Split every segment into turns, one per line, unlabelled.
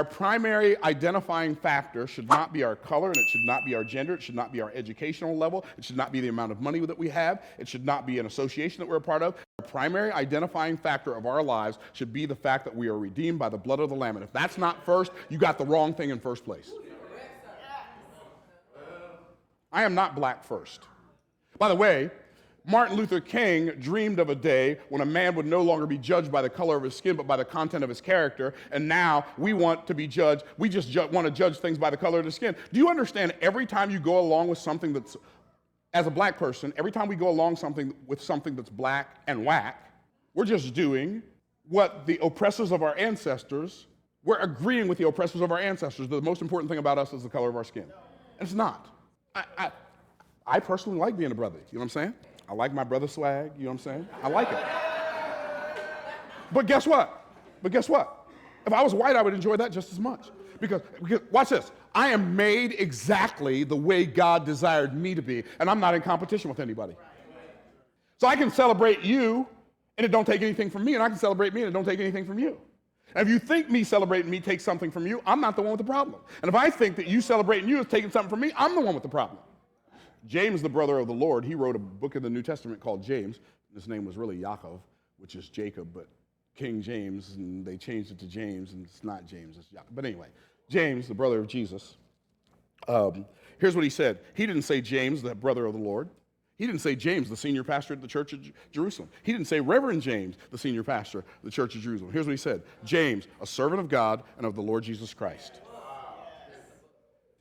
Our primary identifying factor should not be our color, and it should not be our gender, it should not be our educational level, it should not be the amount of money that we have, it should not be an association that we're a part of. Our primary identifying factor of our lives should be the fact that we are redeemed by the blood of the Lamb. And if that's not first, you got the wrong thing in first place. I am not black first. By the way, Martin Luther King dreamed of a day when a man would no longer be judged by the color of his skin, but by the content of his character. And now we want to be judged. We just want to judge things by the color of the skin. Do you understand every time you go along with something that's, as a black person, every time we go along with something that's black and whack, we're just doing what the oppressors of our ancestors, we're agreeing with the oppressors of our ancestors. The most important thing about us is the color of our skin. And it's not. I personally like being a brother. You know what I'm saying? I like my brother swag, you know what I'm saying? I like it. But guess what? If I was white, I would enjoy that just as much. Because watch this. I am made exactly the way God desired me to be, and I'm not in competition with anybody. So I can celebrate you, and it don't take anything from me, and I can celebrate me, and it don't take anything from you. And if you think me celebrating me takes something from you, I'm not the one with the problem. And if I think that you celebrating you is taking something from me, I'm the one with the problem. James, the brother of the Lord, he wrote a book in the New Testament called James. His name was really Yaakov, which is Jacob, but King James, and they changed it to James, and it's not James, it's Yaakov. But anyway, James, the brother of Jesus, here's what he said. He didn't say James, the brother of the Lord. He didn't say James, the senior pastor at the church of Jerusalem. He didn't say Reverend James, the senior pastor of the church of Jerusalem. Here's what he said. James, a servant of God and of the Lord Jesus Christ.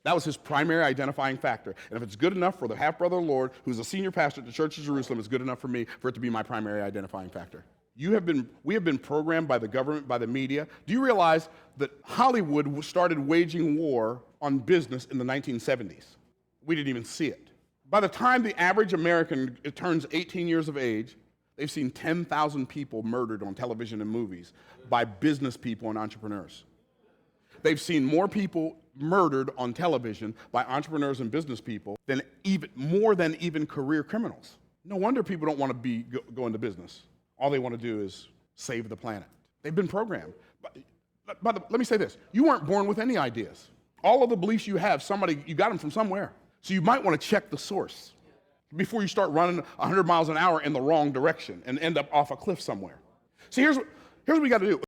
That was his primary identifying factor. And if it's good enough for the half-brother of the Lord, who's a senior pastor at the Church of Jerusalem, it's good enough for me for it to be my primary identifying factor. We have been programmed by the government, by the media. Do you realize that Hollywood started waging war on business in the 1970s? We didn't even see it. By the time the average American turns 18 years of age, they've seen 10,000 people murdered on television and movies by business people and entrepreneurs. They've seen more people murdered on television by entrepreneurs and business people than more than career criminals. No wonder people don't want to go into business. All they want to do is save the planet. They've been programmed. But let me say this. You weren't born with any ideas. All of the beliefs you have, you got them from somewhere. So you might want to check the source before you start running 100 miles an hour in the wrong direction and end up off a cliff somewhere. See, here's what we got to do.